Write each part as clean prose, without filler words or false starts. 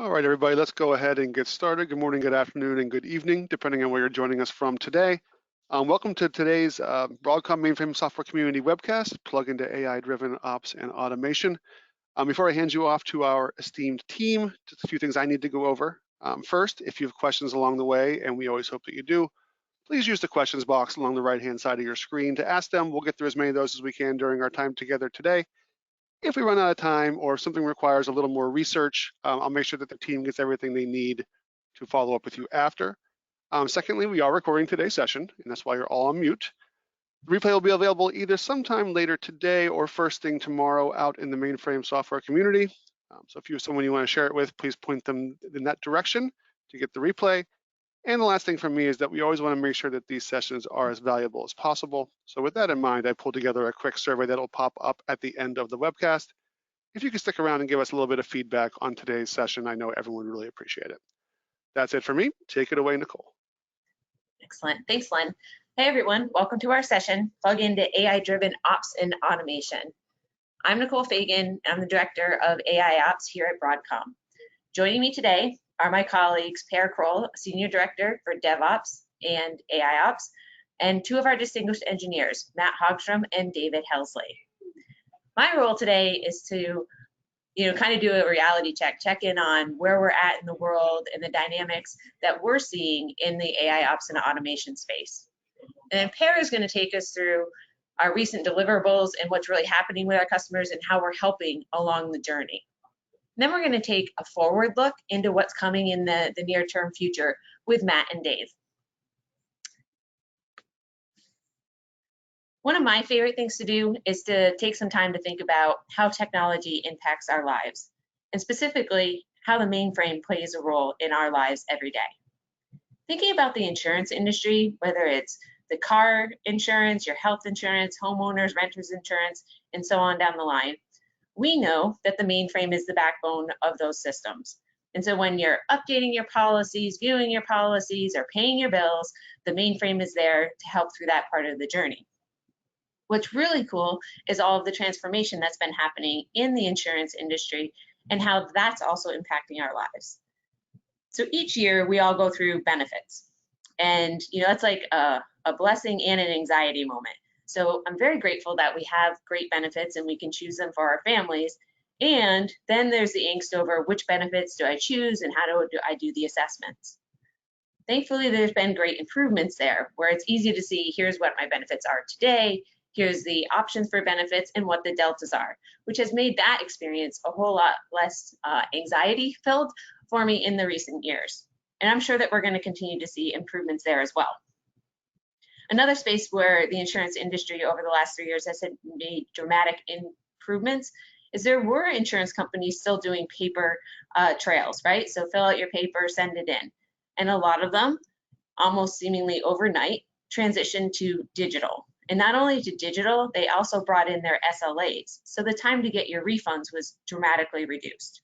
All right, everybody, let's go ahead and get started. Good morning, good afternoon, and good evening, depending on where you're joining us from today. Welcome to today's Broadcom Mainframe Software Community webcast, plug into AI-driven ops and automation. Before I hand you off to our esteemed team, just a few things I need to go over. First, if you have questions along the way, and we always hope that you do, please use the questions box along the right-hand side of your screen to ask them. We'll get through as many of those as we can during our time together today. If we run out of time or if something requires a little more research, I'll make sure that the team gets everything they need to follow up with you after. Secondly, we are recording today's session, and that's why you're all on mute. The replay will be available either sometime later today or first thing tomorrow out in the Mainframe Software Community. So if you have someone you want to share it with, please point them in that direction to get the replay. And the last thing from me is that we always want to make sure that these sessions are as valuable as possible. So with that in mind, I pulled together a quick survey that will pop up at the end of the webcast. If you could stick around and give us a little bit of feedback on today's session, I know everyone would really appreciate it. That's it for me. Take it away, Nicole. Excellent. Thanks, Len. Hey, everyone. Welcome to our session, Plug into AI-Driven Ops and Automation. I'm Nicole Fagan. I'm the Director of AIOps here at Broadcom. Joining me today are my colleagues, Per Kroll, Senior Director for DevOps and AIOps, and two of our distinguished engineers, Matt Hogstrom and David Helsley. My role today is to kind of do a reality check in on where we're at in the world and the dynamics that we're seeing in the AIOps and automation space. And then Per is going to take us through our recent deliverables and what's really happening with our customers and how we're helping along the journey. And then we're going to take a forward look into what's coming in the near-term future with Matt and Dave. One of my favorite things to do is to take some time to think about how technology impacts our lives, and specifically how the mainframe plays a role in our lives every day. Thinking about the insurance industry, whether it's the car insurance, your health insurance, homeowners, renters insurance, and so on down the line, we know that the mainframe is the backbone of those systems. And so when you're updating your policies, viewing your policies, or paying your bills, the mainframe is there to help through that part of the journey. What's really cool is all of the transformation that's been happening in the insurance industry and how that's also impacting our lives. So each year we all go through benefits, and that's like a blessing and an anxiety moment. So I'm very grateful that we have great benefits and we can choose them for our families. And then there's the angst over which benefits do I choose and how do I do the assessments. Thankfully, there's been great improvements there where it's easy to see here's what my benefits are today, here's the options for benefits and what the deltas are, which has made that experience a whole lot less anxiety filled for me in the recent years. And I'm sure that we're going to continue to see improvements there as well. Another space where the insurance industry over the last 3 years has made dramatic improvements is there were insurance companies still doing paper trails, right? So fill out your paper, send it in. And a lot of them, almost seemingly overnight, transitioned to digital. And not only to digital, they also brought in their SLAs. So the time to get your refunds was dramatically reduced.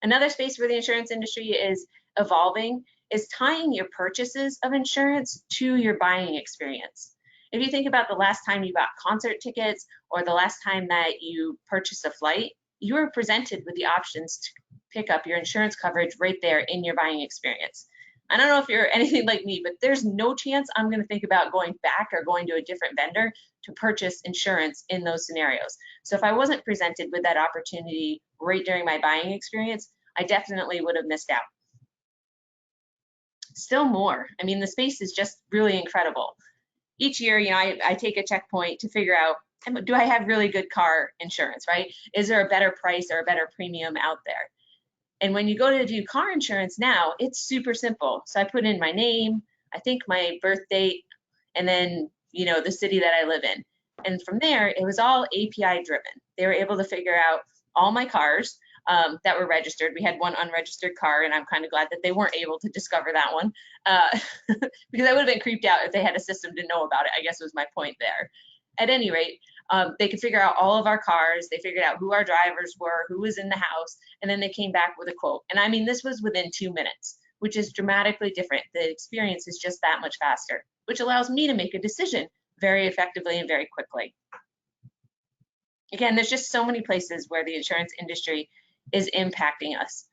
Another space where the insurance industry is evolving is tying your purchases of insurance to your buying experience. If you think about the last time you bought concert tickets or the last time that you purchased a flight, you were presented with the options to pick up your insurance coverage right there in your buying experience. I don't know if you're anything like me, but there's no chance I'm going to think about going back or going to a different vendor to purchase insurance in those scenarios. So if I wasn't presented with that opportunity right during my buying experience, I definitely would have missed out. Still more. I mean, the space is just really incredible. Each year, I take a checkpoint to figure out, do I have really good car insurance, right? Is there a better price or a better premium out there? And when you go to do car insurance now, it's super simple. So I put in my name, I think my birth date, and then, the city that I live in. And from there, it was all API driven. They were able to figure out all my cars that were registered. We had one unregistered car, and I'm kind of glad that they weren't able to discover that one because I would have been creeped out if they had a system to know about it, I guess was my point there. At any rate, they could figure out all of our cars. They figured out who our drivers were, who was in the house, and then they came back with a quote. And I mean, this was within 2 minutes, which is dramatically different. The experience is just that much faster, which allows me to make a decision very effectively and very quickly. Again, there's just so many places where the insurance industry is impacting us.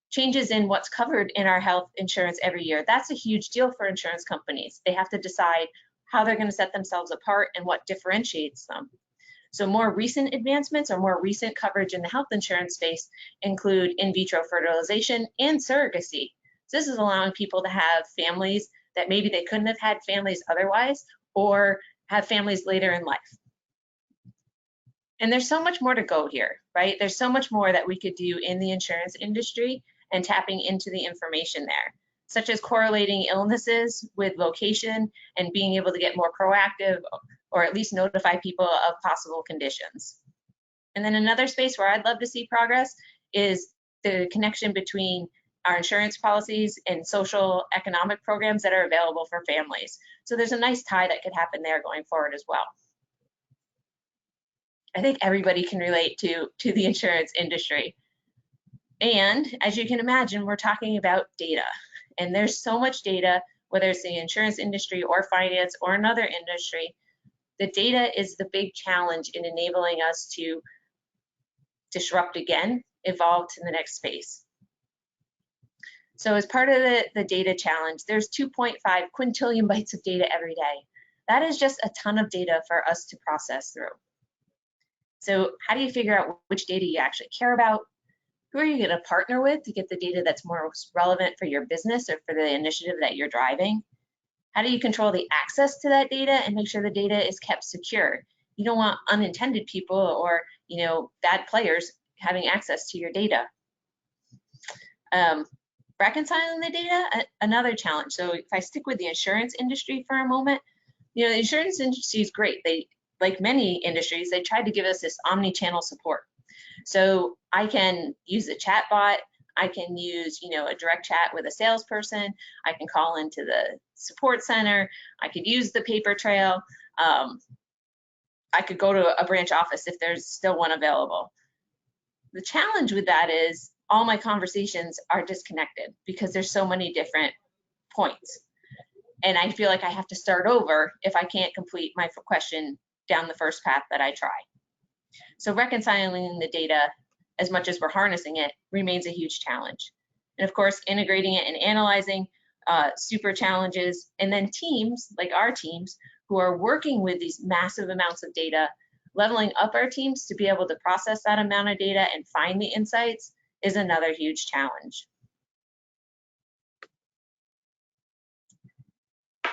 Changes in what's covered in our health insurance every year, that's a huge deal for insurance companies. They have to decide how they're going to set themselves apart and what differentiates them. So more recent advancements or more recent coverage in the health insurance space include in vitro fertilization and surrogacy. So this is allowing people to have families that maybe they couldn't have had families otherwise, or have families later in life. And there's so much more to go here, right? There's so much more that we could do in the insurance industry and tapping into the information there, such as correlating illnesses with location and being able to get more proactive or at least notify people of possible conditions. And then another space where I'd love to see progress is the connection between our insurance policies and social economic programs that are available for families. So there's a nice tie that could happen there going forward as well. I think everybody can relate to the insurance industry. And as you can imagine, we're talking about data. And there's so much data, whether it's the insurance industry or finance or another industry. The data is the big challenge in enabling us to disrupt again, evolve to the next space. So as part of the data challenge, there's 2.5 quintillion bytes of data every day. That is just a ton of data for us to process through. So how do you figure out which data you actually care about? Who are you going to partner with to get the data that's most relevant for your business or for the initiative that you're driving? How do you control the access to that data and make sure the data is kept secure? You don't want unintended people or bad players having access to your data. Reconciling the data, another challenge. So if I stick with the insurance industry for a moment, the insurance industry is great. They, like many industries, they tried to give us this omni-channel support. So I can use a chat bot, I can use a direct chat with a salesperson, I can call into the support center, I could use the paper trail, I could go to a branch office if there's still one available. The challenge with that is all my conversations are disconnected because there's so many different points. And I feel like I have to start over if I can't complete my question down the first path that I try. So reconciling the data as much as we're harnessing it remains a huge challenge. And of course, integrating it and analyzing, super challenges. And then teams, like our teams, who are working with these massive amounts of data, leveling up our teams to be able to process that amount of data and find the insights is another huge challenge.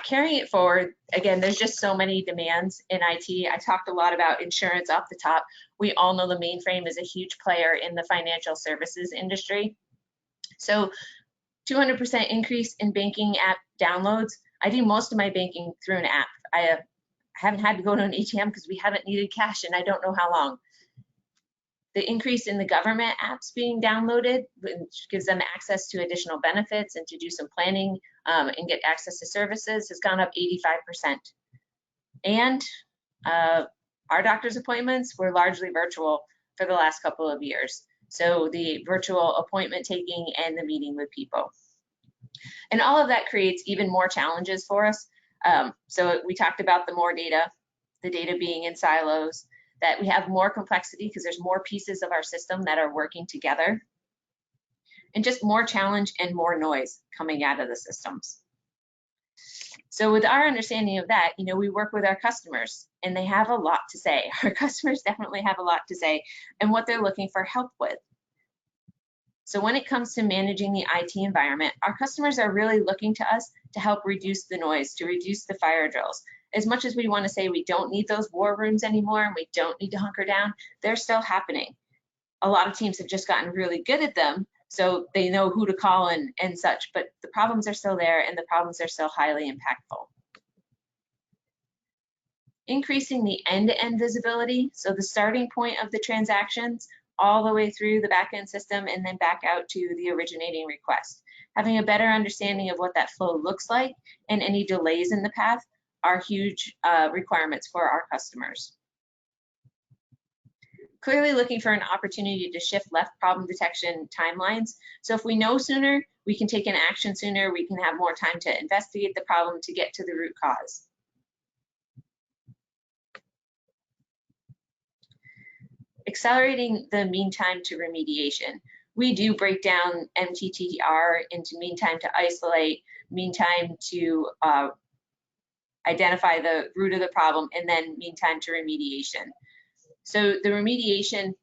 Carrying it forward, again, there's just so many demands in IT. I talked a lot about insurance off the top. We all know the mainframe is a huge player in the financial services industry. So 200% increase in banking app downloads. I do most of my banking through an app. I haven't had to go to an ATM because we haven't needed cash and I don't know how long. The increase in the government apps being downloaded, which gives them access to additional benefits and to do some planning and get access to services, has gone up 85%. And our doctor's appointments were largely virtual for the last couple of years. So the virtual appointment taking and the meeting with people. And all of that creates even more challenges for us. So we talked about the more data, the data being in silos, that we have more complexity because there's more pieces of our system that are working together, and just more challenge and more noise coming out of the systems. So with our understanding of that, we work with our customers and they have a lot to say. Our customers definitely have a lot to say and what they're looking for help with. So when it comes to managing the IT environment, our customers are really looking to us to help reduce the noise, to reduce the fire drills. As much as we want to say we don't need those war rooms anymore and we don't need to hunker down, they're still happening. A lot of teams have just gotten really good at them, so they know who to call and such, but the problems are still there and the problems are still highly impactful. Increasing the end-to-end visibility, so the starting point of the transactions all the way through the backend system and then back out to the originating request. Having a better understanding of what that flow looks like and any delays in the path are huge requirements for our customers. Clearly looking for an opportunity to shift left problem detection timelines. So if we know sooner, we can take an action sooner, we can have more time to investigate the problem to get to the root cause. Accelerating the mean time to remediation. we do break down MTTR into mean time to isolate, mean time to identify the root of the problem, and then mean time to remediation. So the remediation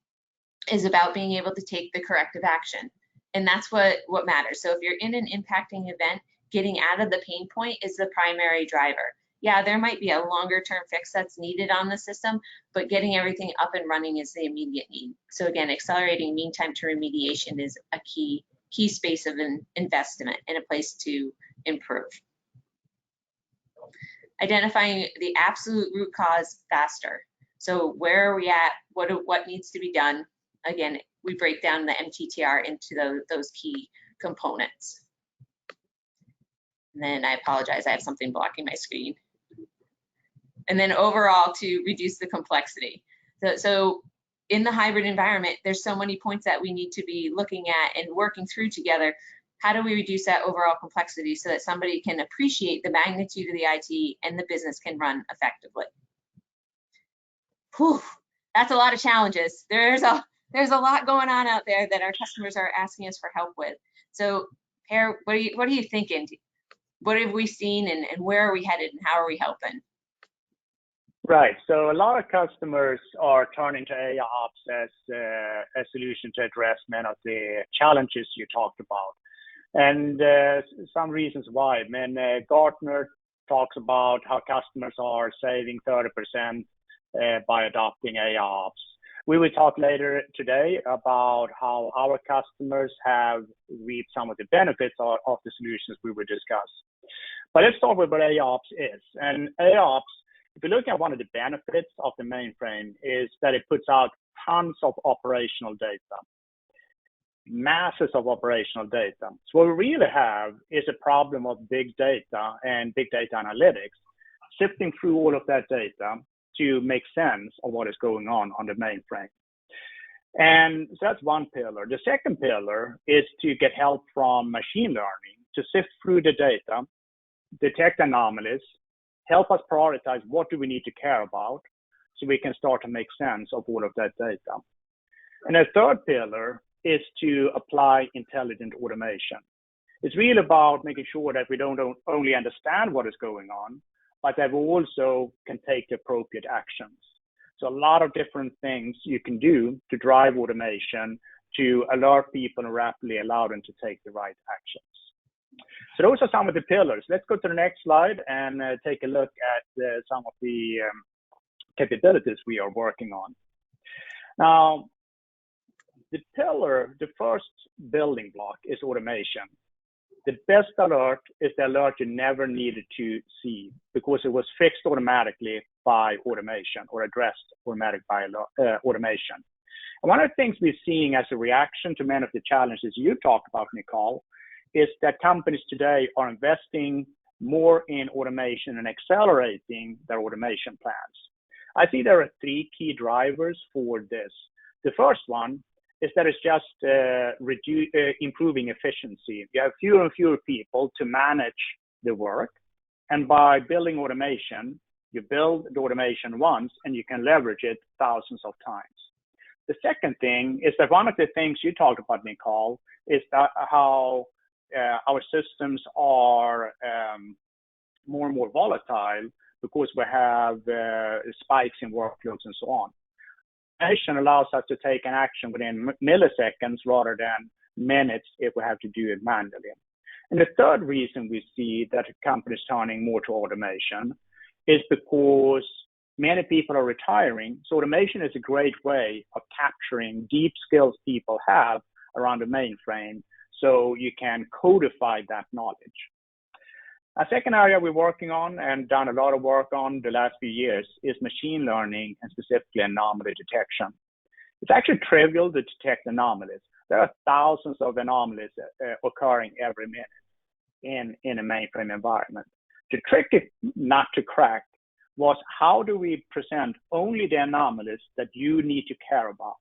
is about being able to take the corrective action. And that's what matters. So if you're in an impacting event, getting out of the pain point is the primary driver. Yeah, there might be a longer term fix that's needed on the system, but getting everything up and running is the immediate need. So again, accelerating mean time to remediation is a key space of an investment and a place to improve. Identifying the absolute root cause faster. So where are we at? What needs to be done? Again, we break down the MTTR into those key components. And then I apologize, I have something blocking my screen. And then overall, to reduce the complexity. So in the hybrid environment, there's so many points that we need to be looking at and working through together. How do we reduce that overall complexity so that somebody can appreciate the magnitude of the IT and the business can run effectively? Whew, that's a lot of challenges. There's a lot going on out there that our customers are asking us for help with. So, Per, what are you thinking? What have we seen, and where are we headed, and how are we helping? Right. So a lot of customers are turning to AIOps as a solution to address many of the challenges you talked about. And some reasons why. I mean, Gartner talks about how customers are saving 30% by adopting AIOps. We will talk later today about how our customers have reaped some of the benefits of the solutions we will discuss. But let's start with what AIOps is. And AIOps, if you look at one of the benefits of the mainframe, is that it puts out tons of operational data, masses of operational data. So what we really have is a problem of big data and big data analytics, sifting through all of that data to make sense of what is going on the mainframe. And so that's one pillar. The second pillar is to get help from machine learning to sift through the data, detect anomalies, help us prioritize what do we need to care about so we can start to make sense of all of that data. And the third pillar is to apply intelligent automation. It's really about making sure that we don't only understand what is going on, but that we also can take the appropriate actions. So a lot of different things you can do to drive automation to alert people and rapidly allow them to take the right actions. So those are some of the pillars. Let's go to the next slide and take a look at some of the capabilities we are working on. Now, the first building block is automation. The best alert is the alert you never needed to see because it was fixed automatically by automation or addressed automatic by automation. And one of the things we're seeing as a reaction to many of the challenges you talked about, Nicole, is that companies today are investing more in automation and accelerating their automation plans. I think there are three key drivers for this. The first one is that it's just improving efficiency. You have fewer and fewer people to manage the work. And by building automation, you build the automation once and you can leverage it thousands of times. The second thing is that one of the things you talked about, Nicole, is that how our systems are more and more volatile because we have spikes in workloads and so on. Automation allows us to take an action within milliseconds rather than minutes if we have to do it manually. And the third reason we see that companies turning more to automation is because many people are retiring. So automation is a great way of capturing deep skills people have around the mainframe so you can codify that knowledge. A second area we're working on and done a lot of work on the last few years is machine learning and specifically anomaly detection. It's actually trivial to detect anomalies. There are thousands of anomalies occurring every minute in a mainframe environment. The trick not to crack was how do we present only the anomalies that you need to care about?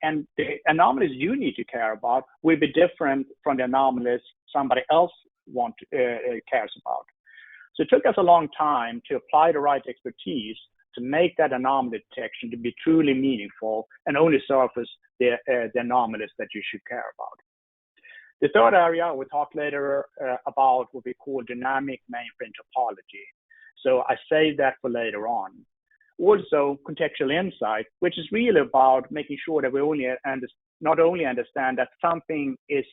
And the anomalies you need to care about will be different from the anomalies somebody else cares about. So it took us a long time to apply the right expertise to make that anomaly detection to be truly meaningful and only surface the anomalies that you should care about. The third area, we'll talk later about what we call dynamic mainframe topology. So I save that for later on. Also, contextual insight, which is really about making sure that we not only understand that something is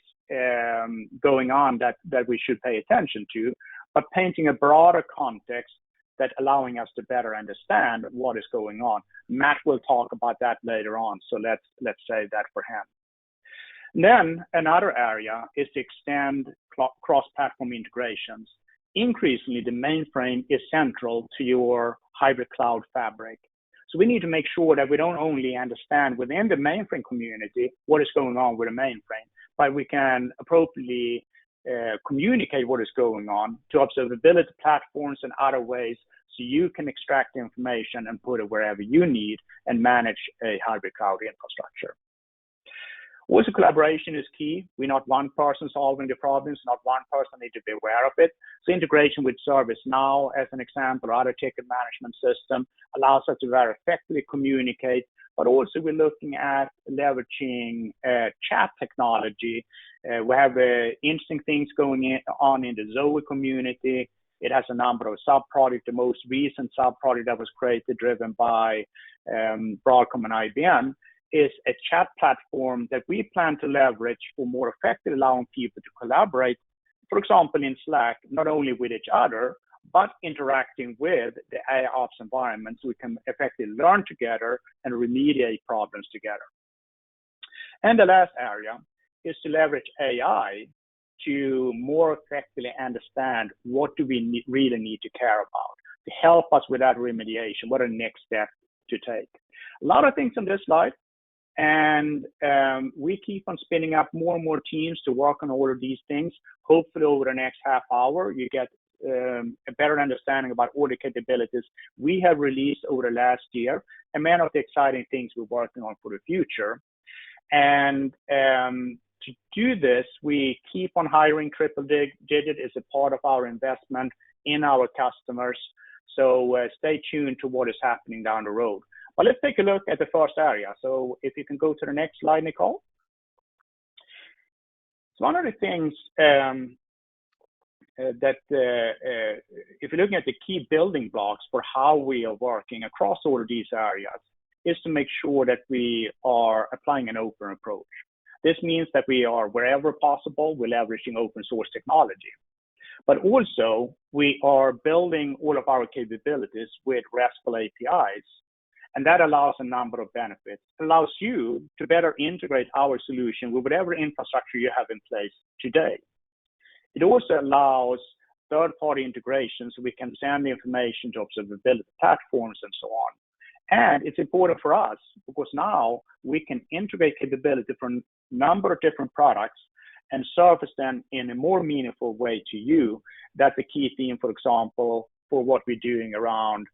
going on that we should pay attention to, but painting a broader context that allowing us to better understand what is going on. Matt will talk about that later on, so let's save that for him. And then another area is to extend cross-platform integrations. Increasingly, the mainframe is central to your hybrid cloud fabric. So we need to make sure that we don't only understand within the mainframe community what is going on with the mainframe, but we can appropriately communicate what is going on to observability platforms and other ways so you can extract the information and put it wherever you need and manage a hybrid cloud infrastructure. Also, collaboration is key. We're not one person solving the problems, not one person needs to be aware of it. So integration with ServiceNow, as an example, or other ticket management system allows us to very effectively communicate, but also we're looking at leveraging chat technology. We have interesting things going on in the Zoe community. It has a number of sub-projects. The most recent sub-project that was created, driven by Broadcom and IBM, is a chat platform that we plan to leverage for more effectively allowing people to collaborate, for example, in Slack, not only with each other, but interacting with the AIOps environment so we can effectively learn together and remediate problems together. And the last area is to leverage AI to more effectively understand what do we really need to care about, to help us with that remediation, what are the next steps to take. A lot of things on this slide. And we keep on spinning up more and more teams to work on all of these things. Hopefully over the next half hour, you get a better understanding about all the capabilities we have released over the last year and many of the exciting things we're working on for the future. And to do this, we keep on hiring triple digit as a part of our investment in our customers. So stay tuned to what is happening down the road. But let's take a look at the first area. So if you can go to the next slide, Nicole. So one of the things that if you're looking at the key building blocks for how we are working across all of these areas is to make sure that we are applying an open approach. This means that we are, wherever possible, we're leveraging open source technology. But also, we are building all of our capabilities with RESTful APIs. And that allows a number of benefits. It allows you to better integrate our solution with whatever infrastructure you have in place today. It also allows third-party integration so we can send the information to observability platforms and so on. And it's important for us because now we can integrate capability from a number of different products and surface them in a more meaningful way to you. That's the key theme, for example, for what we're doing around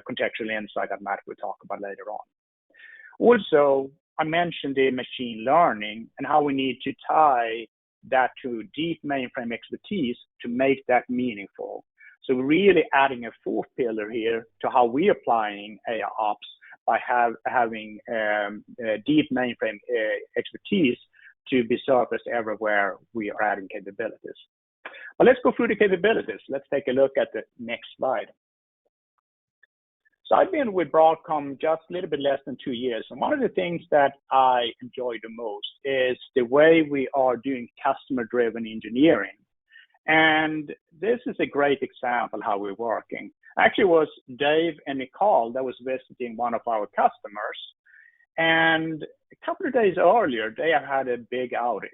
contextual insight that Matt will talk about later on. Also, I mentioned the machine learning and how we need to tie that to deep mainframe expertise to make that meaningful. So we're really adding a fourth pillar here to how we're applying AIOps by having deep mainframe expertise to be surfaced everywhere we are adding capabilities. But let's go through the capabilities. Let's take a look at the next slide. So I've been with Broadcom just a little bit less than 2 years. And one of the things that I enjoy the most is the way we are doing customer-driven engineering. And this is a great example how we're working. Actually, it was Dave and Nicole that was visiting one of our customers. And a couple of days earlier, they have had a big outage.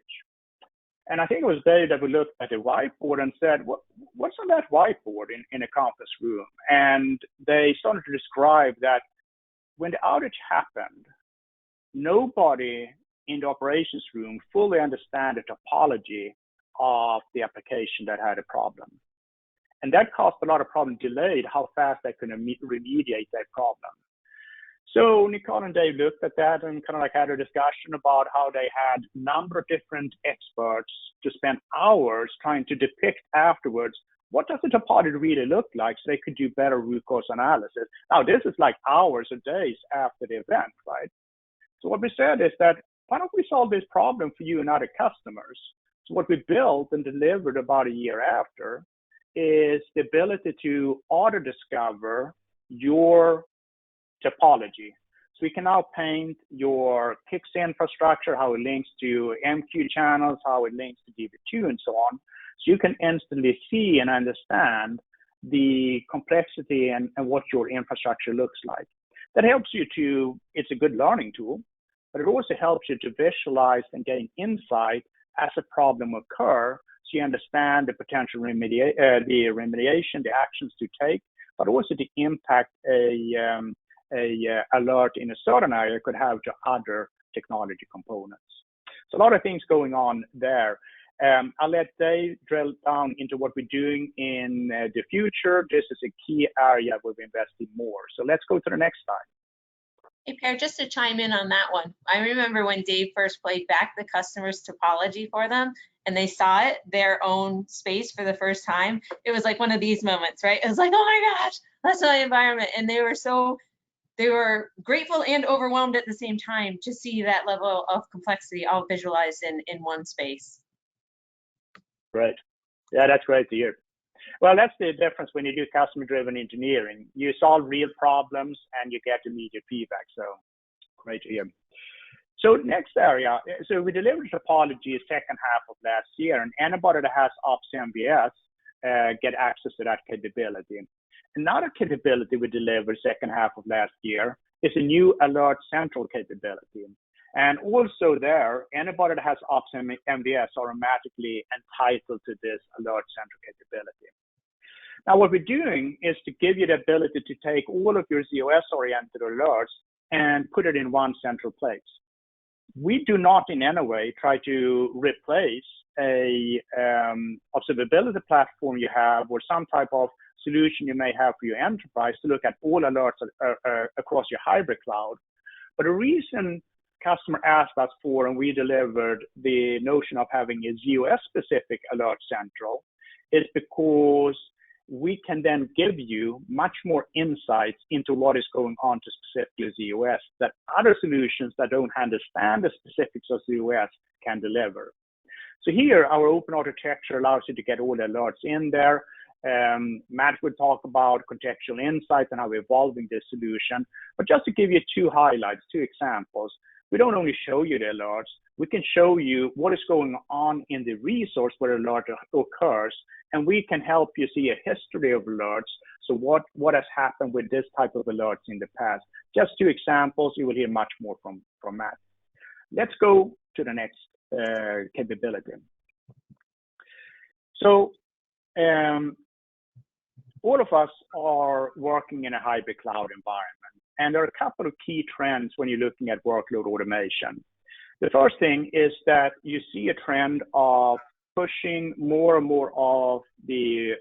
And I think it was Dave that we looked at the whiteboard and said, what's on that whiteboard in a conference room? And they started to describe that when the outage happened, nobody in the operations room fully understood the topology of the application that had a problem. And that caused a lot of problem, delayed how fast they could remediate that problem. So Nicole and Dave looked at that and kind of like had a discussion about how they had a number of different experts to spend hours trying to depict afterwards what does the topology really look like so they could do better root cause analysis? Now, this is like hours or days after the event, right? So what we said is that, why don't we solve this problem for you and other customers? So what we built and delivered about a year after is the ability to auto-discover your topology. So we can now paint your PIX infrastructure, how it links to MQ channels, how it links to DB2 and so on. So you can instantly see and understand the complexity and what your infrastructure looks like. That helps you to, it's a good learning tool, but it also helps you to visualize and gain insight as a problem occur, so you understand the potential remediation, the actions to take, but also the impact a alert in a certain area could have to other technology components. So a lot of things going on there. I'll let Dave drill down into what we're doing in the future. This is a key area we're investing more. So let's go to the next slide. Hey, Per, just to chime in on that one, I remember when Dave first played back the customer's topology for them and they saw it, their own space for the first time. It was like one of these moments, right? It was like, oh my gosh, that's my environment. And they were grateful and overwhelmed at the same time to see that level of complexity all visualized in one space. Right. Yeah, that's great to hear. Well, that's the difference when you do customer-driven engineering. You solve real problems and you get immediate feedback. So great to hear. So next area, so we delivered topology second half of last year, and anybody that has Ops MVS get access to that capability. Another capability we delivered second half of last year is a new Alert Central capability. And also there, anybody that has Ops MVS automatically entitled to this Alert Central capability. Now, what we're doing is to give you the ability to take all of your ZOS-oriented alerts and put it in one central place. We do not in any way try to replace a observability platform you have or some type of solution you may have for your enterprise to look at all alerts across your hybrid cloud. But the reason customer asked us for, and we delivered the notion of having a ZOS-specific Alert Central, is because we can then give you much more insights into what is going on to specifically ZOS that other solutions that don't understand the specifics of ZOS can deliver. So here, our open architecture allows you to get all the alerts in there. Matt will talk about contextual insights and how we're evolving this solution. But just to give you two highlights, two examples, we don't only show you the alerts, we can show you what is going on in the resource where alert occurs, and we can help you see a history of alerts. So what has happened with this type of alerts in the past? Just two examples, you will hear much more from Matt. Let's go to the next capability. So all of us are working in a hybrid cloud environment, and there are a couple of key trends when you're looking at workload automation. The first thing is that you see a trend of pushing more and more of the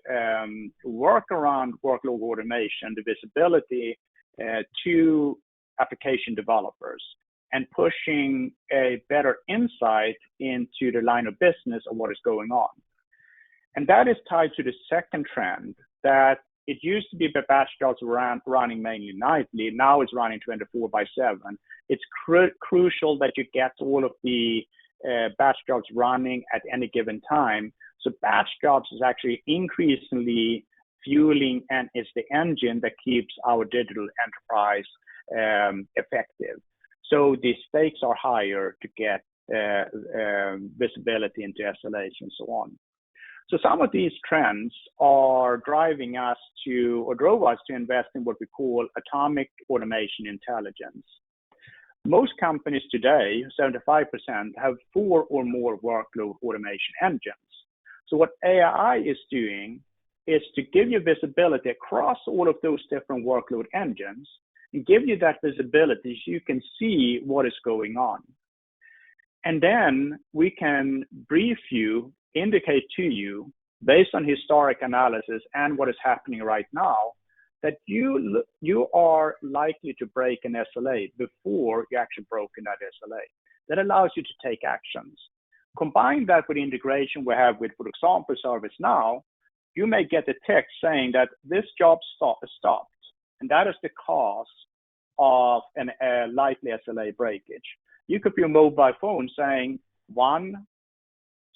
work around workload automation, the visibility to application developers, and pushing a better insight into the line of business of what is going on. And that is tied to the second trend, that it used to be the batch jobs running mainly nightly. Now it's running 24/7. It's crucial that you get all of the batch jobs running at any given time. So batch jobs is actually increasingly fueling and is the engine that keeps our digital enterprise effective. So the stakes are higher to get visibility into SLAs and so on. So some of these trends are driving us to, or drove us to invest in what we call atomic automation intelligence. Most companies today, 75%, have 4 or more workload automation engines. So what AI is doing is to give you visibility across all of those different workload engines and give you that visibility so you can see what is going on. And then we can brief you, indicate to you, based on historic analysis and what is happening right now, that you are likely to break an SLA before you actually broken that SLA. That allows you to take actions. Combine that with integration we have with, for example, ServiceNow, you may get a text saying that this job stopped, and that is the cause of a likely SLA breakage. You could be a mobile phone saying, 1,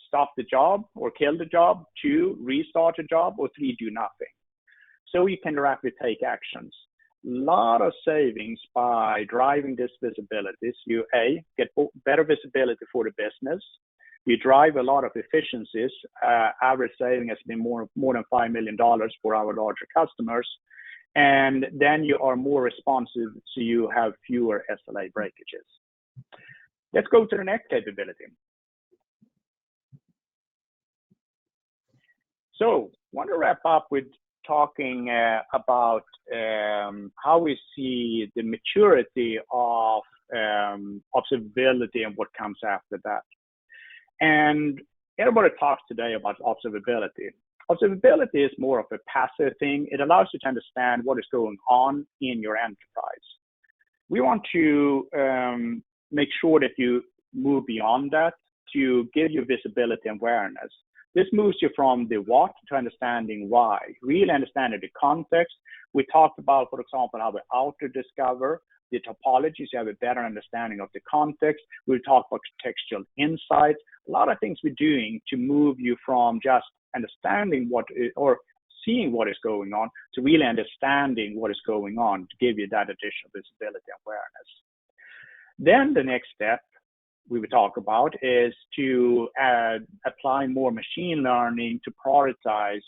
stop the job or kill the job, 2, restart the job, or 3, do nothing. So you can directly take actions. A lot of savings by driving this visibility. You get better visibility for the business. You drive a lot of efficiencies. Average saving has been more than $5 million for our larger customers. And then you are more responsive, so you have fewer SLA breakages. Let's go to the next capability. So I want to wrap up with talking about how we see the maturity of observability and what comes after that. And everybody talks today about observability. Observability is more of a passive thing. It allows you to understand what is going on in your enterprise. We want to make sure that you move beyond that to give you visibility and awareness. This moves you from the what to understanding why, really understanding the context. We talked about, for example, how we auto-discover the topologies, you have a better understanding of the context. We talk about contextual insights, a lot of things we're doing to move you from just understanding what is, or seeing what is going on, to really understanding what is going on to give you that additional visibility and awareness. Then the next step we would talk about is to apply more machine learning to prioritize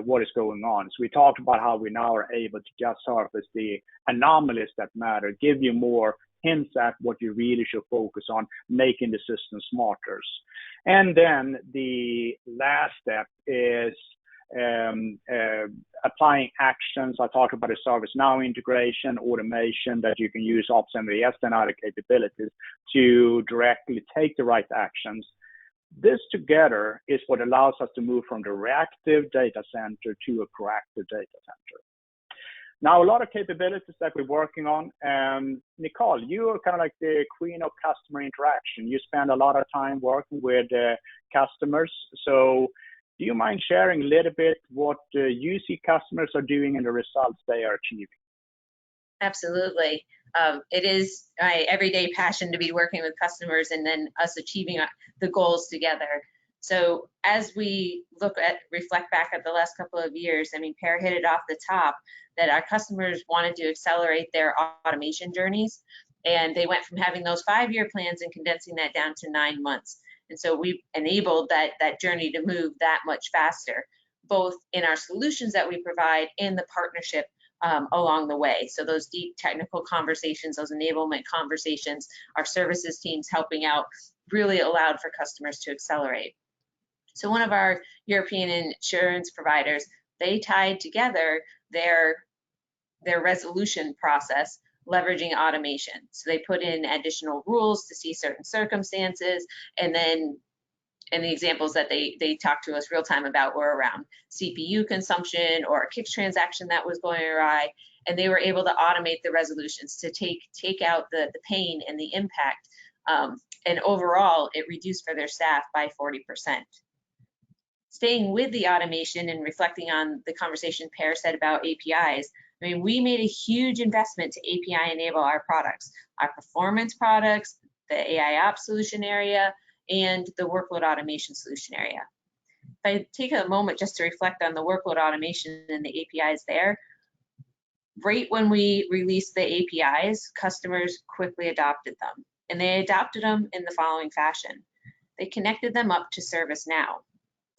what is going on. So we talked about how we now are able to just surface the anomalies that matter, give you more hints at what you really should focus on, making the system smarter. And then the last step is applying actions. I talked about the ServiceNow integration, automation that you can use Ops MVS and other capabilities to directly take the right actions. This together is what allows us to move from the reactive data center to a proactive data center. Now, a lot of capabilities that we're working on. Nicole, you are kind of like the queen of customer interaction. You spend a lot of time working with customers. So do you mind sharing a little bit what you see customers are doing and the results they are achieving? Absolutely. It is my everyday passion to be working with customers and then us achieving the goals together. So as we reflect back at the last couple of years, I mean, Per hit it off the top that our customers wanted to accelerate their automation journeys, and they went from having those 5-year plans and condensing that down to 9 months. And so we enabled that journey to move that much faster, both in our solutions that we provide and the partnership along the way. So those deep technical conversations, those enablement conversations, our services teams helping out really allowed for customers to accelerate. So one of our European insurance providers, they tied together their resolution process leveraging automation. So they put in additional rules to see certain circumstances, and then the examples that they talked to us real time about were around CPU consumption or a Kix transaction that was going awry, and they were able to automate the resolutions to take out the pain and the impact, and overall it reduced for their staff by 40%. Staying with the automation and reflecting on the conversation Per said about APIs, I mean, we made a huge investment to API enable our products, our performance products, the AIOps solution area, and the workload automation solution area. If I take a moment just to reflect on the workload automation and the APIs there, right when we released the APIs, customers quickly adopted them. And they adopted them in the following fashion. They connected them up to ServiceNow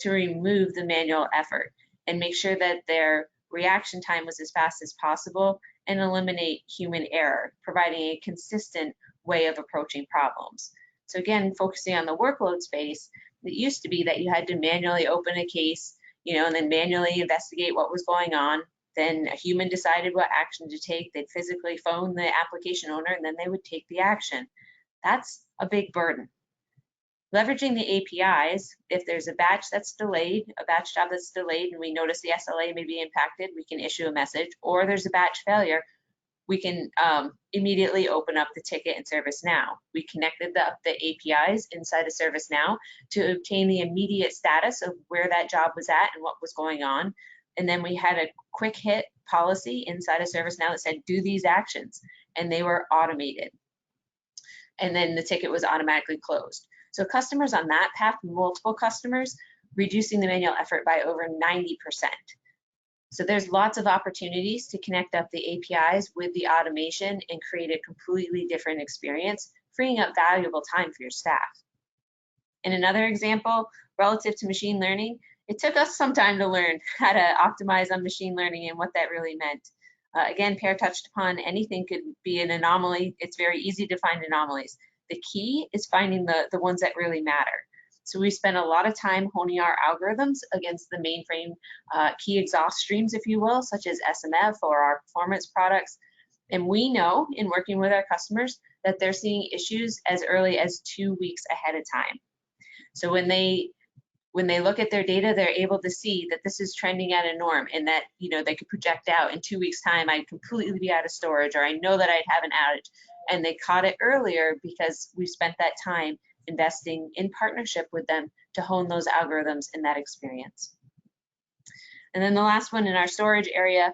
to remove the manual effort and make sure that their reaction time was as fast as possible and eliminate human error, providing a consistent way of approaching problems. So again, focusing on the workload space, it used to be that you had to manually open a case, and then manually investigate what was going on. Then a human decided what action to take. They'd physically phone the application owner, and then they would take the action. That's a big burden. Leveraging the APIs, if there's a batch that's delayed, a batch job that's delayed, and we notice the SLA may be impacted, we can issue a message, or there's a batch failure, we can immediately open up the ticket in ServiceNow. We connected the APIs inside of ServiceNow to obtain the immediate status of where that job was at and what was going on. And then we had a quick hit policy inside of ServiceNow that said, do these actions, and they were automated. And then the ticket was automatically closed. So customers on that path, multiple customers, reducing the manual effort by over 90%. So there's lots of opportunities to connect up the APIs with the automation and create a completely different experience, freeing up valuable time for your staff. In another example, relative to machine learning, it took us some time to learn how to optimize on machine learning and what that really meant. Again, Per touched upon anything could be an anomaly. It's very easy to find anomalies. The key is finding the ones that really matter. So we spent a lot of time honing our algorithms against the mainframe key exhaust streams, if you will, such as SMF or our performance products. And we know in working with our customers that they're seeing issues as early as 2 weeks ahead of time. So when they look at their data, they're able to see that this is trending at a norm and that, you know, they could project out in 2 weeks' time, I'd completely be out of storage, or I know that I'd have an outage. And they caught it earlier because we spent that time investing in partnership with them to hone those algorithms in that experience. And then the last one in our storage area,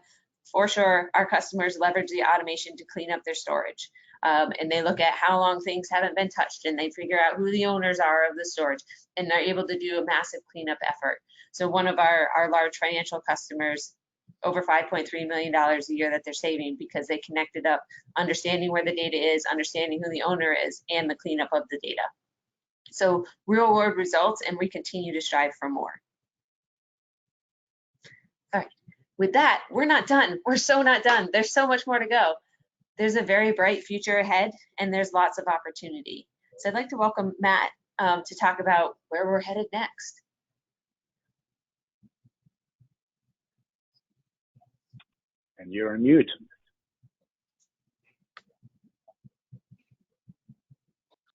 for sure, our customers leverage the automation to clean up their storage. And they look at how long things haven't been touched, and they figure out who the owners are of the storage, and they're able to do a massive cleanup effort. So one of our large financial customers, over $5.3 million a year that they're saving because they connected up understanding where the data is, understanding who the owner is, and the cleanup of the data. So real world results, and we continue to strive for more. All right, with that, we're not done. We're so not done. There's so much more to go. There's a very bright future ahead, and there's lots of opportunity. So I'd like to welcome Matt to talk about where we're headed next. And you're on mute.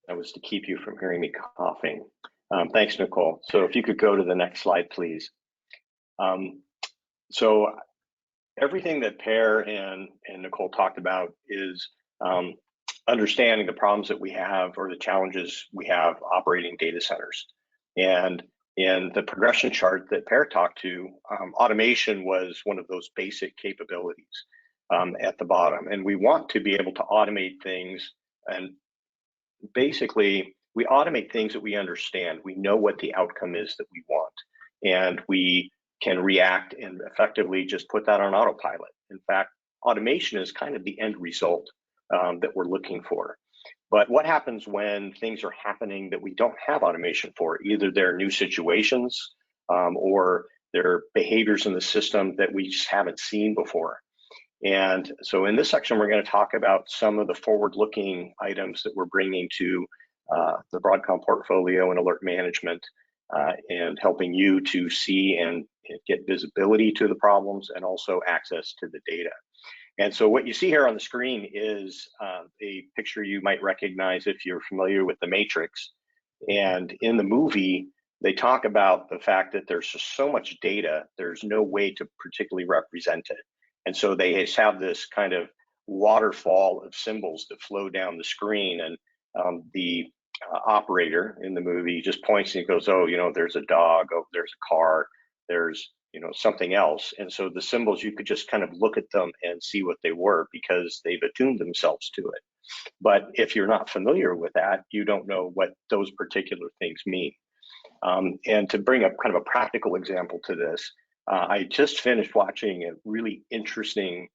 That was to keep you from hearing me coughing. Thanks, Nicole. So if you could go to the next slide, please. So everything that Per and Nicole talked about is understanding the problems that we have or the challenges we have operating data centers. And in the progression chart that Per talked to, automation was one of those basic capabilities at the bottom. And we want to be able to automate things, and basically we automate things that we understand. We know what the outcome is that we want, and we can react and effectively just put that on autopilot. In fact, automation is kind of the end result that we're looking for. But what happens when things are happening that we don't have automation for? Either they're new situations or they're behaviors in the system that we just haven't seen before. And so in this section, we're going to talk about some of the forward-looking items that we're bringing to the Broadcom portfolio and alert management, and helping you to see and get visibility to the problems and also access to the data. And so what you see here on the screen is a picture you might recognize if you're familiar with The Matrix. And in the movie, they talk about the fact that there's just so much data, there's no way to particularly represent it. And so they just have this kind of waterfall of symbols that flow down the screen, and the operator in the movie just points and goes, oh, you know, there's a dog, oh, there's a car, there's, you know, something else. And so the symbols, you could just kind of look at them and see what they were because they've attuned themselves to it. But if you're not familiar with that, you don't know what those particular things mean. And to bring up kind of a practical example to this, I just finished watching a really interesting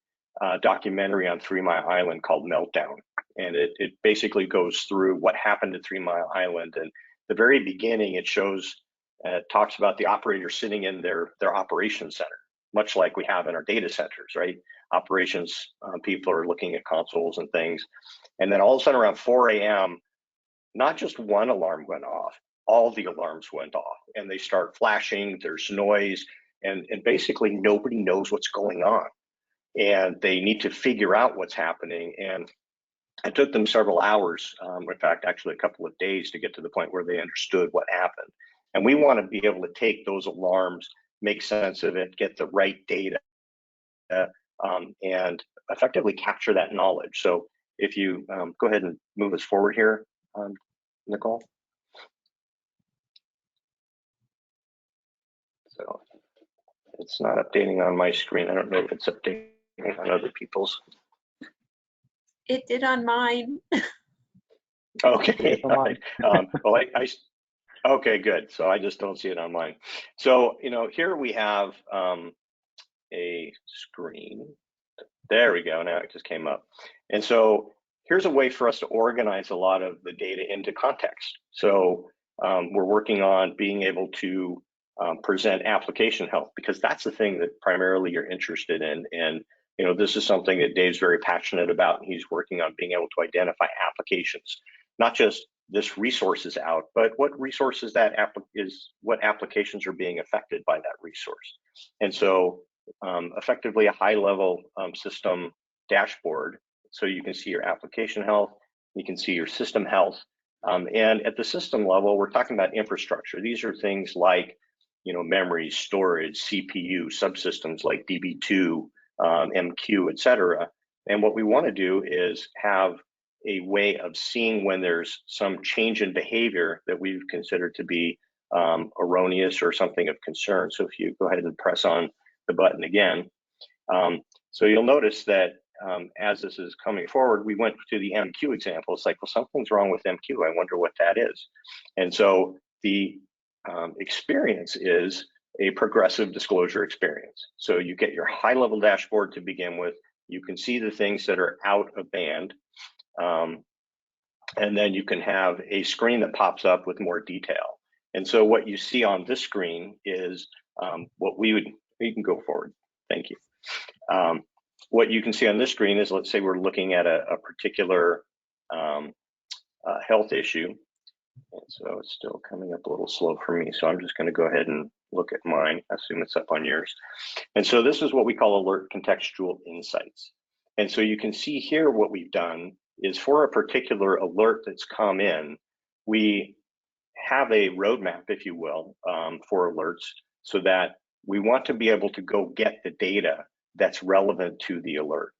documentary on 3 Mile Island called Meltdown. And it basically goes through what happened at 3 Mile Island. And the very beginning, it shows, talks about the operator sitting in their operations center, much like we have in our data centers, right? Operations people are looking at consoles and things. And then all of a sudden around 4 a.m., not just one alarm went off, all the alarms went off, and they start flashing, there's noise, and basically nobody knows what's going on. And they need to figure out what's happening. And it took them several hours, in fact, actually a couple of days to get to the point where they understood what happened. And we want to be able to take those alarms, make sense of it, get the right data, and effectively capture that knowledge. So if you go ahead and move us forward here, Nicole. So it's not updating on my screen. I don't know if it's updating on other people's. It did on mine. Okay. All right. Well, okay, good. So I just don't see it on mine. So, here we have a screen. There we go. Now it just came up. And so here's a way for us to organize a lot of the data into context. So we're working on being able to present application health, because that's the thing that primarily you're interested in. And this is something that Dave's very passionate about, and he's working on being able to identify applications, not just this resource is out, but what resources what applications are being affected by that resource. And so effectively a high-level system dashboard, so you can see your application health, you can see your system health, and at the system level, we're talking about infrastructure. These are things like memory, storage, CPU, subsystems like DB2, MQ, etc. And what we want to do is have a way of seeing when there's some change in behavior that we've considered to be erroneous or something of concern. So if you go ahead and press on the button again, so you'll notice that as this is coming forward, we went to the MQ example. It's like, well, something's wrong with MQ. I wonder what that is. And so the experience is a progressive disclosure experience. So you get your high-level dashboard to begin with. You can see the things that are out of band. And then you can have a screen that pops up with more detail. And so what you see on this screen is what you can go forward. Thank you. What you can see on this screen is, let's say we're looking at a particular health issue. And so it's still coming up a little slow for me. So I'm just going to go ahead and look at mine. I assume it's up on yours. And so this is what we call alert contextual insights. And so you can see here what we've done is, for a particular alert that's come in, we have a roadmap, if you will, for alerts, so that we want to be able to go get the data that's relevant to the alert.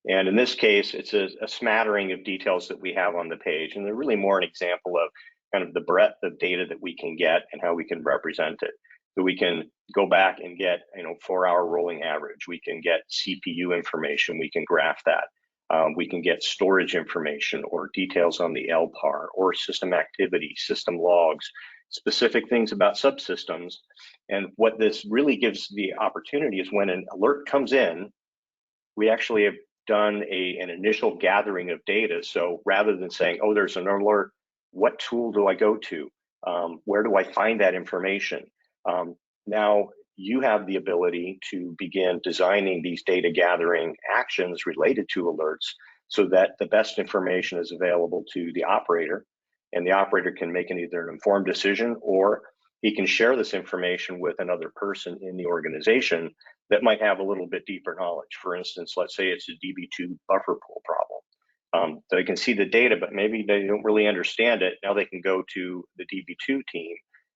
And in this case, it's a smattering of details that we have on the page, and they're really more an example of kind of the breadth of data that we can get and how we can represent it. So we can go back and get 4-hour rolling average. We can get CPU information. We can graph that. We can get storage information or details on the LPAR or system activity, system logs, specific things about subsystems. And what this really gives the opportunity is, when an alert comes in, we actually have done an initial gathering of data. So rather than saying, oh, there's an alert, what tool do I go to? Where do I find that information? Now you have the ability to begin designing these data gathering actions related to alerts, so that the best information is available to the operator, and the operator can make either an informed decision, or he can share this information with another person in the organization that might have a little bit deeper knowledge. For instance, let's say it's a DB2 buffer pool problem. They can see the data, but maybe they don't really understand it. Now they can go to the DB2 team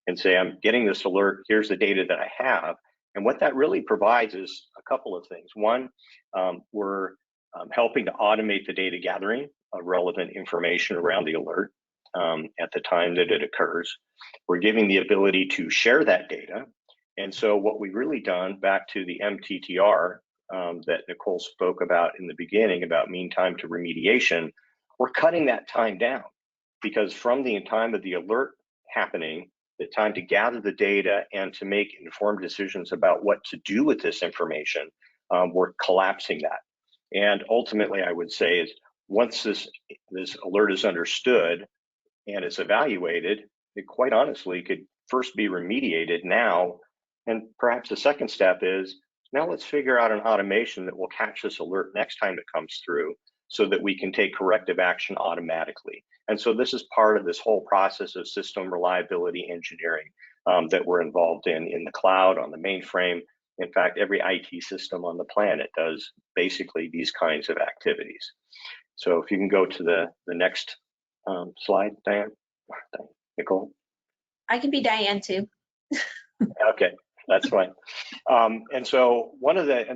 and say, I'm getting this alert, here's the data that I have. And what that really provides is a couple of things. One, we're helping to automate the data gathering of relevant information around the alert at the time that it occurs. We're giving the ability to share that data. And so what we've really done, back to the MTTR that Nicole spoke about in the beginning, about mean time to remediation, we're cutting that time down, because from the time of the alert happening, the time to gather the data and to make informed decisions about what to do with this information, we're collapsing that. And ultimately, I would say, is once this alert is understood and it's evaluated, it quite honestly could first be remediated now. And perhaps the second step is, now let's figure out an automation that will catch this alert next time it comes through, so that we can take corrective action automatically. And so this is part of this whole process of system reliability engineering that we're involved in the cloud, on the mainframe. In fact, every IT system on the planet does basically these kinds of activities. So if you can go to the next slide, Nicole. I can be Diane too. Okay. That's fine. And so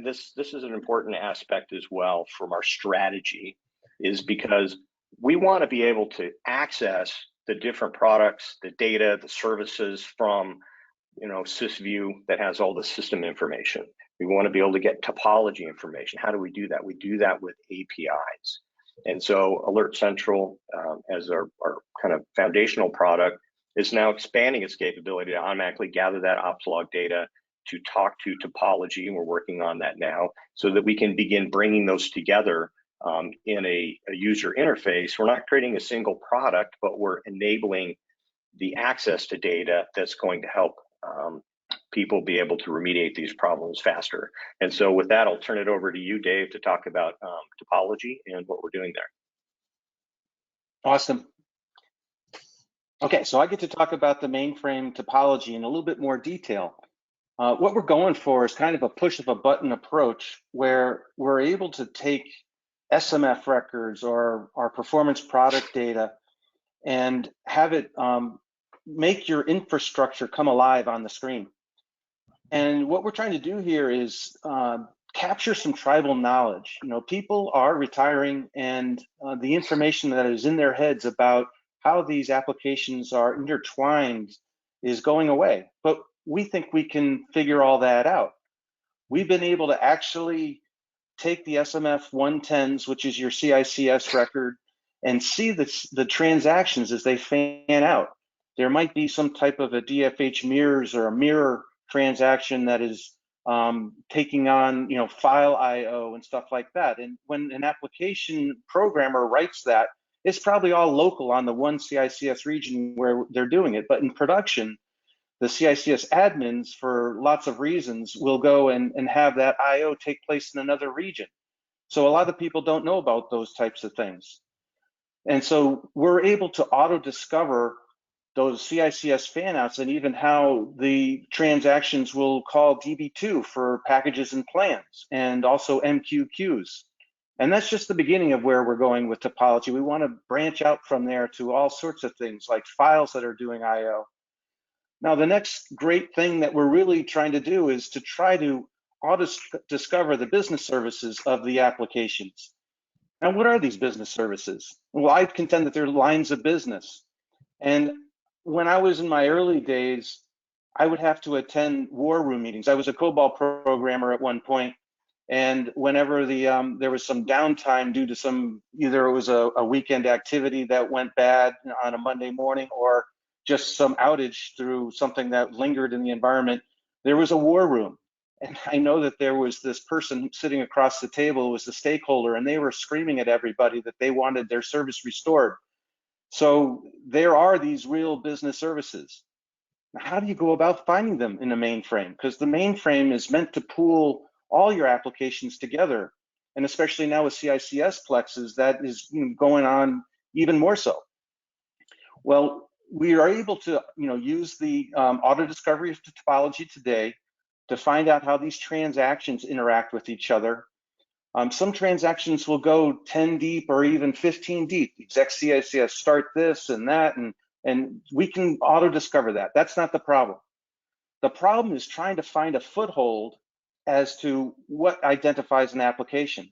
this is an important aspect as well from our strategy, is because we want to be able to access the different products, the data, the services from, SysView that has all the system information. We want to be able to get topology information. How do we do that? We do that with APIs. And so Alert Central, as our kind of foundational product, is now expanding its capability to automatically gather that ops log data, to talk to topology, and we're working on that now, so that we can begin bringing those together in a user interface. We're not creating a single product, but we're enabling the access to data that's going to help people be able to remediate these problems faster. And so with that, I'll turn it over to you, Dave, to talk about topology and what we're doing there. Awesome. Okay, so I get to talk about the mainframe topology in a little bit more detail. What we're going for is kind of a push of a button approach, where we're able to take SMF records or our performance product data and have it make your infrastructure come alive on the screen. And what we're trying to do here is capture some tribal knowledge. People are retiring, and the information that is in their heads about how these applications are intertwined is going away. But we think we can figure all that out. We've been able to actually take the SMF 110s, which is your CICS record, and see the transactions as they fan out. There might be some type of a DFH mirrors or a mirror transaction that is taking on file IO and stuff like that. And when an application programmer writes that, it's probably all local on the one CICS region where they're doing it. But in production, the CICS admins, for lots of reasons, will go and have that IO take place in another region. So a lot of people don't know about those types of things. And so we're able to auto-discover those CICS fanouts, and even how the transactions will call DB2 for packages and plans, and also MQQs. And that's just the beginning of where we're going with topology. We want to branch out from there to all sorts of things like files that are doing IO. Now, the next great thing that we're really trying to do is to try to auto-discover the business services of the applications. Now, what are these business services? Well, I contend that they're lines of business. And when I was in my early days, I would have to attend war room meetings. I was a COBOL programmer at one point, and whenever there was some downtime due to either it was a weekend activity that went bad on a Monday morning, or just some outage through something that lingered in the environment, there was a war room. And I know that there was this person sitting across the table, was the stakeholder, and they were screaming at everybody that they wanted their service restored. So there are these real business services. Now, how do you go about finding them in a mainframe? Because the mainframe is meant to pool all your applications together. And especially now with CICS plexes, that is going on even more so. Well, we are able to use the auto discovery of topology today to find out how these transactions interact with each other. Some transactions will go 10 deep or even 15 deep. Exec CICS start this and that, and we can auto discover that. That's not the problem. The problem is trying to find a foothold as to what identifies an application.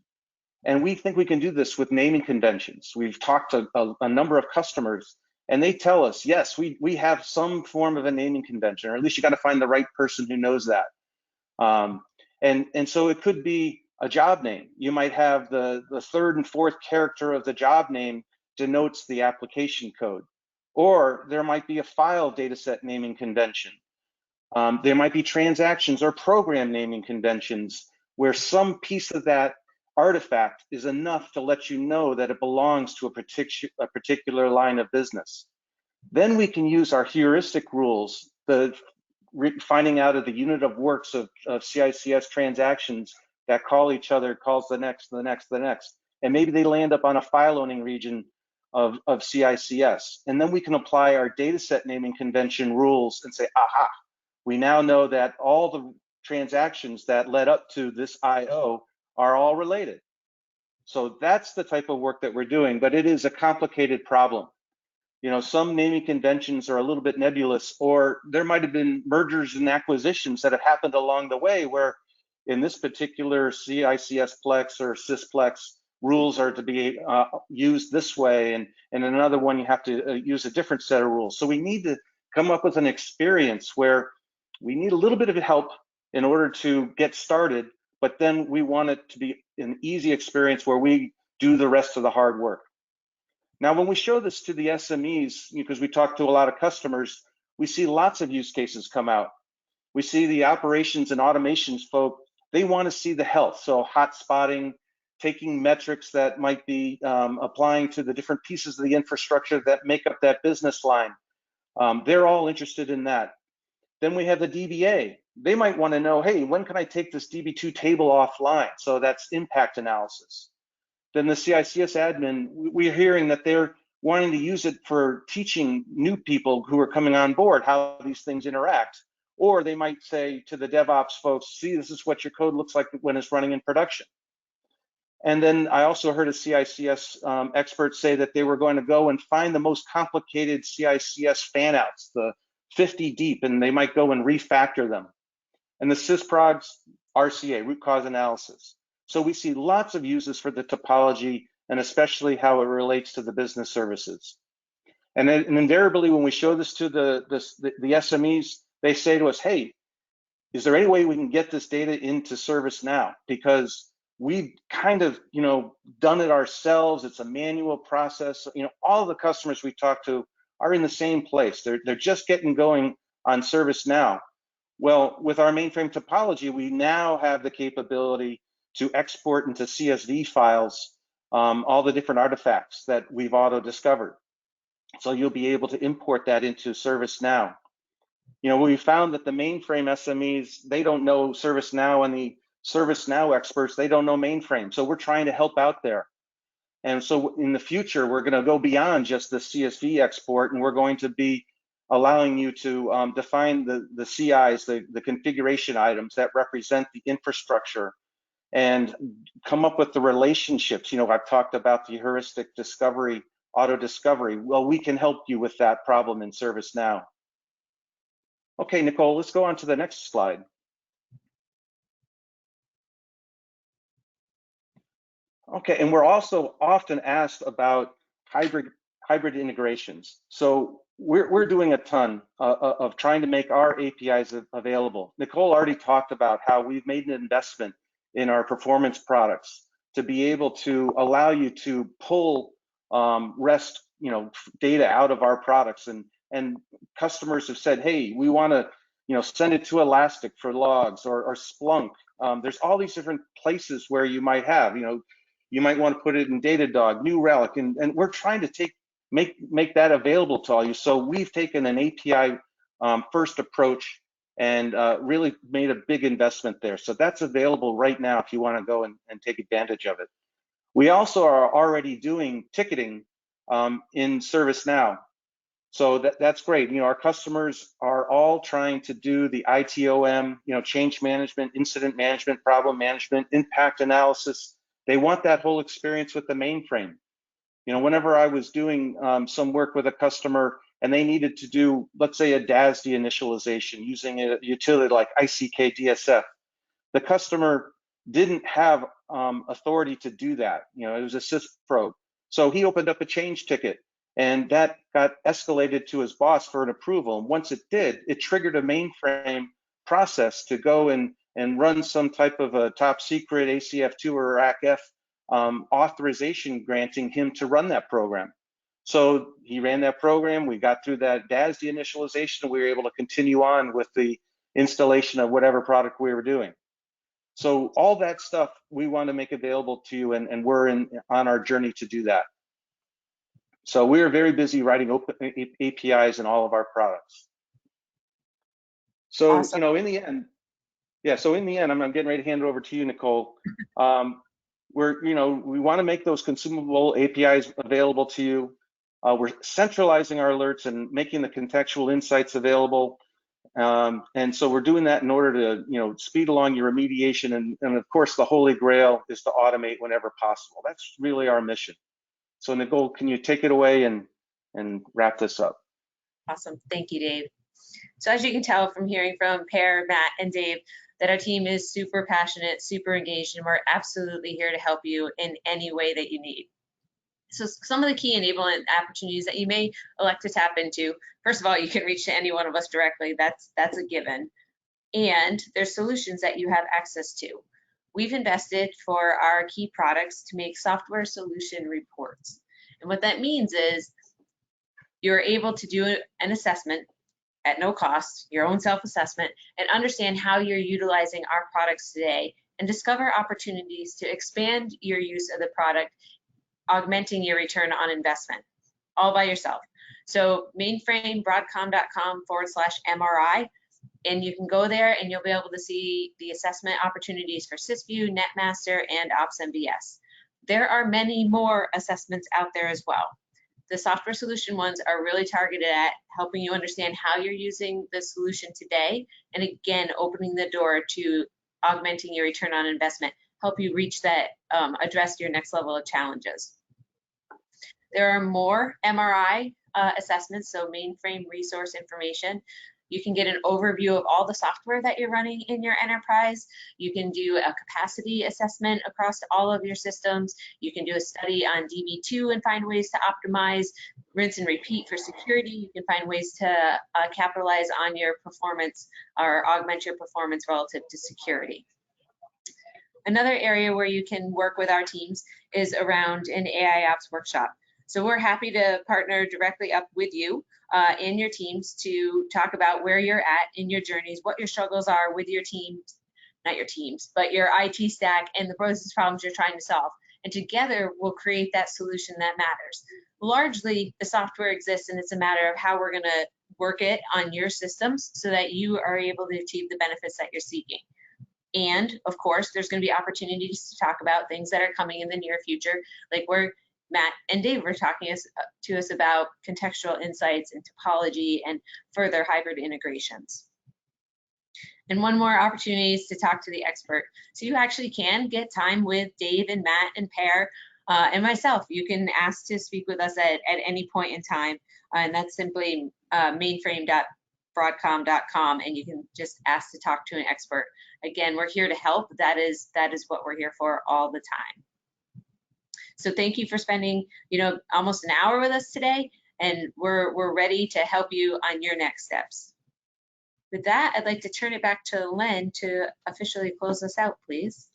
And we think we can do this with naming conventions. We've talked to a number of customers, and they tell us, yes, we have some form of a naming convention, or at least you got to find the right person who knows that. And so it could be a job name. You might have the third and fourth character of the job name denotes the application code. Or there might be a file dataset naming convention. There might be transactions or program naming conventions where some piece of that artifact is enough to let you know that it belongs to a particular line of business. Then we can use our heuristic rules, finding out of the unit of works of CICS transactions that call each other, calls the next, the next, the next. And maybe they land up on a file owning region of CICS. And then we can apply our dataset naming convention rules and say, aha, we now know that all the transactions that led up to this IO are all related. So that's the type of work that we're doing, but it is a complicated problem. Some naming conventions are a little bit nebulous, or there might have been mergers and acquisitions that have happened along the way where in this particular CICS Plex or Sysplex, rules are to be used this way, and in another one you have to use a different set of rules. So we need to come up with an experience where we need a little bit of help in order to get started, but then we want it to be an easy experience where we do the rest of the hard work. Now, when we show this to the SMEs, because we talk to a lot of customers, we see lots of use cases come out. We see the operations and automations folk, they want to see the health. So hot spotting, taking metrics that might be applying to the different pieces of the infrastructure that make up that business line. They're all interested in that. Then we have the DBA. They might want to know, hey, when can I take this DB2 table offline? So that's impact analysis. Then the CICS admin, we're hearing that they're wanting to use it for teaching new people who are coming on board how these things interact. Or they might say to the DevOps folks, see, this is what your code looks like when it's running in production. And then I also heard a CICS expert say that they were going to go and find the most complicated CICS fanouts, the 50 deep, and they might go and refactor them. And the sysprogs RCA, root cause analysis. So we see lots of uses for the topology, and especially how it relates to the business services. And invariably, when we show this to the SMEs, they say to us, hey, is there any way we can get this data into ServiceNow? Because we've kind of, done it ourselves. It's a manual process. All of the customers we talk to are in the same place. They're just getting going on ServiceNow. Well, with our mainframe topology, we now have the capability to export into CSV files all the different artifacts that we've auto-discovered. So you'll be able to import that into ServiceNow. We found that the mainframe SMEs, they don't know ServiceNow, and the ServiceNow experts, they don't know mainframe. So we're trying to help out there. And so in the future, we're going to go beyond just the CSV export, and we're going to be allowing you to define the CIs, the configuration items that represent the infrastructure, and come up with the relationships. I've talked about the heuristic discovery, auto discovery. Well, we can help you with that problem in ServiceNow. Okay, Nicole, let's go on to the next slide. Okay, and we're also often asked about hybrid integrations. So we're doing a ton of trying to make our APIs available. Nicole already talked about how we've made an investment in our performance products to be able to allow you to pull REST data out of our products, and customers have said, hey, we want to send it to Elastic for logs, or Splunk. There's all these different places where you might have, you might want to put it in Datadog, New Relic, and we're trying to make that available to all you. So we've taken an API first approach and really made a big investment there. So that's available right now if you want to go and take advantage of it. We also are already doing ticketing in ServiceNow. So that's great. Our customers are all trying to do the ITOM, change management, incident management, problem management, impact analysis. They want that whole experience with the mainframe. Whenever I was doing some work with a customer and they needed to do, let's say, a DASD initialization using a utility like ICK DSF, the customer didn't have authority to do that. It was a sysprog. So he opened up a change ticket, and that got escalated to his boss for an approval. And once it did, it triggered a mainframe process to go and run some type of a top secret ACF2 or RACF authorization granting him to run that program. So he ran that program. We got through that DASD initialization, and we were able to continue on with the installation of whatever product we were doing. So all that stuff we want to make available to you, and we're on our journey to do that. So we are very busy writing open APIs in all of our products. So, awesome. in the end, I'm getting ready to hand it over to you, Nicole. We want to make those consumable APIs available to you. We're centralizing our alerts and making the contextual insights available. And so we're doing that in order to, speed along your remediation. And of course, the holy grail is to automate whenever possible. That's really our mission. So Nicole, can you take it away and and wrap this up. Awesome. Thank you, Dave. So as you can tell from hearing from Per, Matt, and Dave, that our team is super passionate, super engaged, and we're absolutely here to help you in any way that you need. So some of the key enablement opportunities that you may elect to tap into, first of all, you can reach to any one of us directly. That's a given. And there's solutions that you have access to. We've invested for our key products to make software solution reports. And what that means is you're able to do an assessment at no cost, your own self-assessment, and understand how you're utilizing our products today and discover opportunities to expand your use of the product, augmenting your return on investment, all by yourself. So Mainframe, broadcom.com/MRI, and you can go there and you'll be able to see the assessment opportunities for SysView, NetMaster, and OpsMBS. There are many more assessments out there as well. The software solution ones are really targeted at helping you understand how you're using the solution today, and again, opening the door to augmenting your return on investment, help you reach that, address your next level of challenges. There are more MRI assessments, so mainframe resource information. You can get an overview of all the software that you're running in your enterprise. You can do a capacity assessment across all of your systems. You can do a study on DB2 and find ways to optimize, rinse and repeat for security. You can find ways to capitalize on your performance or augment your performance relative to security. Another area where you can work with our teams is around an AIOps workshop. So we're happy to partner directly up with you and your teams to talk about where you're at in your journeys, what your struggles are with your teams, not your teams, but your IT stack and the business problems you're trying to solve. And together we'll create that solution that matters. Largely, the software exists and it's a matter of how we're gonna work it on your systems so that you are able to achieve the benefits that you're seeking. And of course, there's gonna be opportunities to talk about things that are coming in the near future, like where Matt and Dave were talking to us about contextual insights and topology and further hybrid integrations. And one more opportunity is to talk to the expert. So you actually can get time with Dave and Matt and Per and myself. You can ask to speak with us at any point in time. And that's simply mainframe.broadcom.com, and you can just ask to talk to an expert. Again, we're here to help. That is what we're here for all the time. So thank you for spending, almost an hour with us today, and we're ready to help you on your next steps. With that, I'd like to turn it back to Len to officially close us out, please.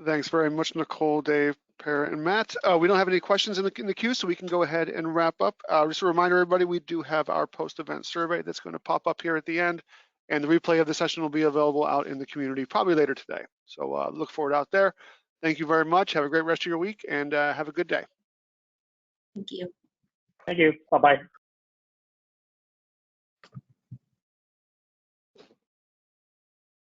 Thanks very much, Nicole, Dave, Per, and Matt. We don't have any questions in the queue, so we can go ahead and wrap up. Just a reminder, everybody, we do have our post-event survey that's going to pop up here at the end, and the replay of the session will be available out in the community probably later today. So look forward out there. Thank you very much. Have a great rest of your week, and have a good day. Thank you. Thank you. Bye-bye.